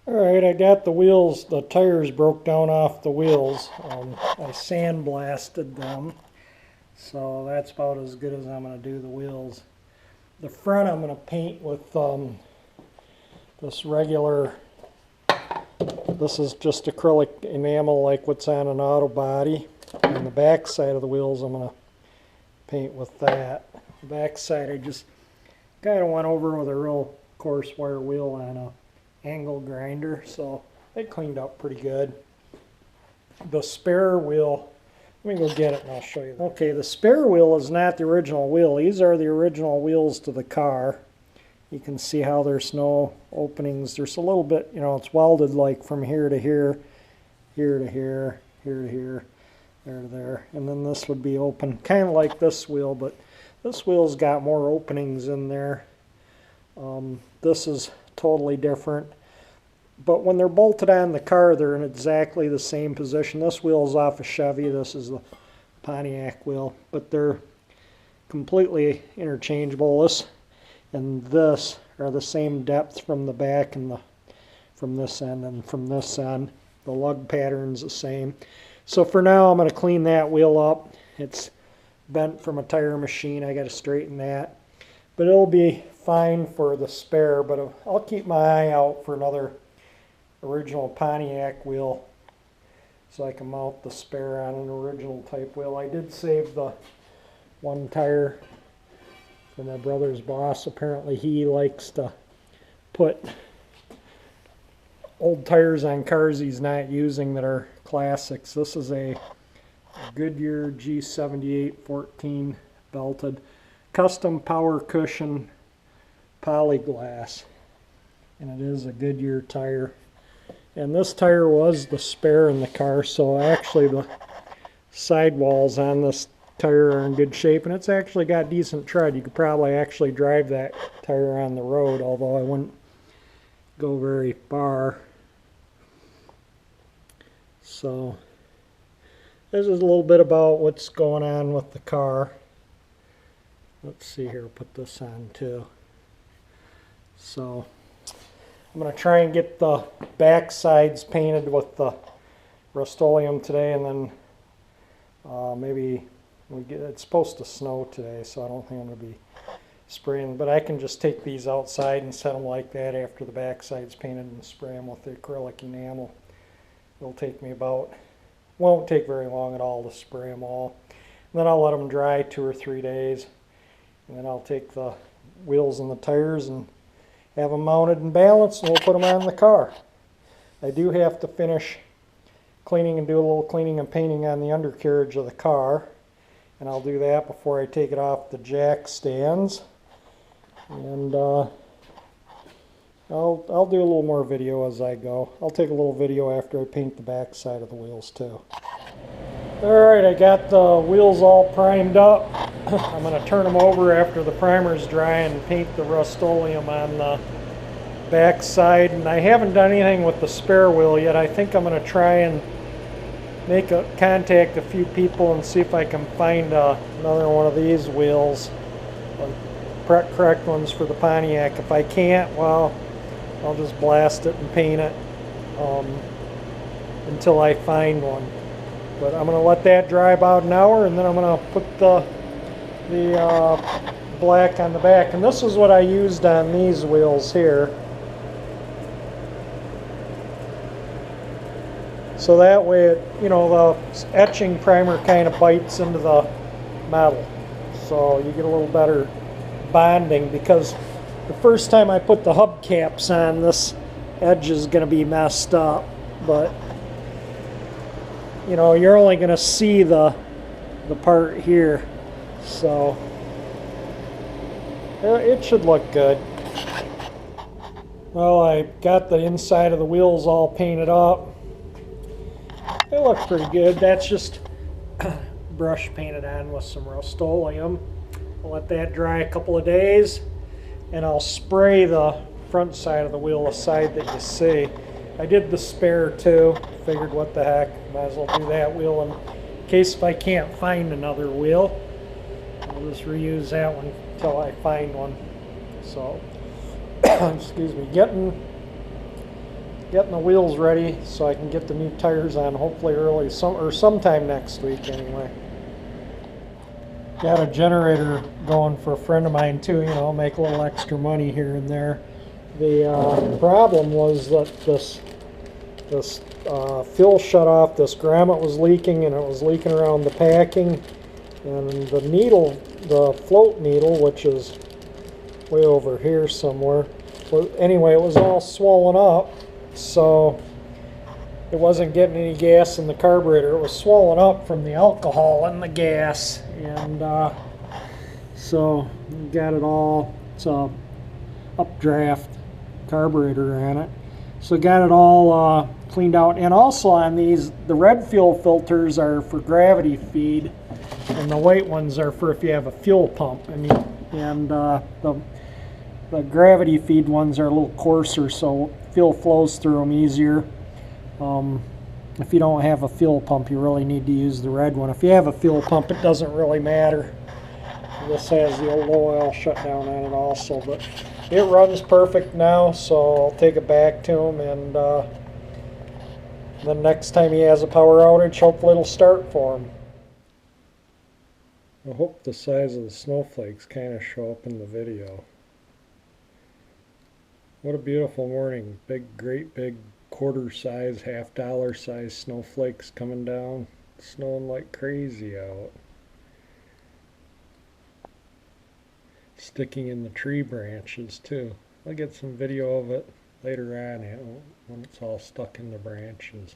Alright, I got the wheels, the tires broke down off the wheels. I sandblasted them, so that's about as good as I'm going to do the wheels. The front I'm going to paint with this regular, this is just acrylic enamel like what's on an auto body. And the back side of the wheels I'm going to paint with that. The back side I just kind of went over with a real coarse wire wheel on a angle grinder, so it cleaned up pretty good. The spare wheel, let me go get it and I'll show you. Okay, the spare wheel is not the original wheel. These are the original wheels to the car. You can see how there's no openings. There's a little bit, it's welded like from here to here, here to here, here to here, there to there. And then this would be open, kind of like this wheel, but this wheel's got more openings in there. This is totally different, but when they're bolted on the car they're in exactly the same position. This wheel is off a Chevy, this is the Pontiac wheel, but they're completely interchangeable. This and this are the same depth from the back and from this end and from this end. The lug pattern's the same. So for now I'm going to clean that wheel up. It's bent from a tire machine, I got to straighten that, but it'll be fine for the spare. But I'll keep my eye out for another original Pontiac wheel so I can mount the spare on an original type wheel. I did save the one tire for my brother's boss. Apparently he likes to put old tires on cars he's not using that are classics. This is a Goodyear G78 14 belted custom power cushion polyglass, and it is a Goodyear tire. And this tire was the spare in the car, so actually the sidewalls on this tire are in good shape, and it's actually got decent tread. You could probably actually drive that tire on the road, although I wouldn't go very far. So this is a little bit about what's going on with the car. Let's see here, put this on too. So I'm going to try and get the back sides painted with the Rust-Oleum today, and then maybe it's supposed to snow today, so I don't think I'm going to be spraying, but I can just take these outside and set them like that after the back side's painted and spray them with the acrylic enamel. It'll take me won't take very long at all to spray them all. And then I'll let them dry 2 or 3 days, and then I'll take the wheels and the tires and have them mounted and balanced, and we'll put them on the car. I do have to finish cleaning and do a little cleaning and painting on the undercarriage of the car, and I'll do that before I take it off the jack stands. And I'll do a little more video as I go. I'll take a little video after I paint the back side of the wheels too. Alright, I got the wheels all primed up. I'm going to turn them over after the primer's dry and paint the Rust-Oleum on the back side. And I haven't done anything with the spare wheel yet. I think I'm going to try and contact a few people and see if I can find another one of these wheels, like correct ones for the Pontiac. If I can't, well, I'll just blast it and paint it until I find one. But I'm going to let that dry about an hour, and then I'm going to put the black on the back. And this is what I used on these wheels here. So that way, the etching primer kind of bites into the metal. So you get a little better bonding, because the first time I put the hubcaps on, this edge is going to be messed up. But you're only going to see the part here, so it should look good. Well, I got the inside of the wheels all painted up. They look pretty good. That's just brush painted on with some Rust-Oleum. I'll let that dry a couple of days, and I'll spray the front side of the wheel, the side that you see. I did the spare too. Figured, what the heck, might as well do that wheel in case if I can't find another wheel. I'll just reuse that one until I find one. So, excuse me, getting getting the wheels ready so I can get the new tires on hopefully early, sometime next week anyway. Got a generator going for a friend of mine too, you know, make a little extra money here and there. The problem was that this fuel shut off, this grommet was leaking, and it was leaking around the packing, and the needle, the float needle, which is way over here somewhere, anyway, it was all swollen up, so it wasn't getting any gas in the carburetor. It was swollen up from the alcohol in the gas, and so got it all. It's a updraft carburetor on it, so got it all cleaned out. And also on these, the red fuel filters are for gravity feed, and the white ones are for if you have a fuel pump. And the gravity feed ones are a little coarser, so fuel flows through them easier. If you don't have a fuel pump, you really need to use the red one. If you have a fuel pump, it doesn't really matter. This has the old oil shutdown on it also, but it runs perfect now, so I'll take it back to him, and then next time he has a power outage, hopefully it'll start for him. I hope the size of the snowflakes kind of show up in the video. What a beautiful morning. Great big quarter size, $half size snowflakes coming down. It's snowing like crazy out. Sticking in the tree branches too. I'll get some video of it later on when it's all stuck in the branches.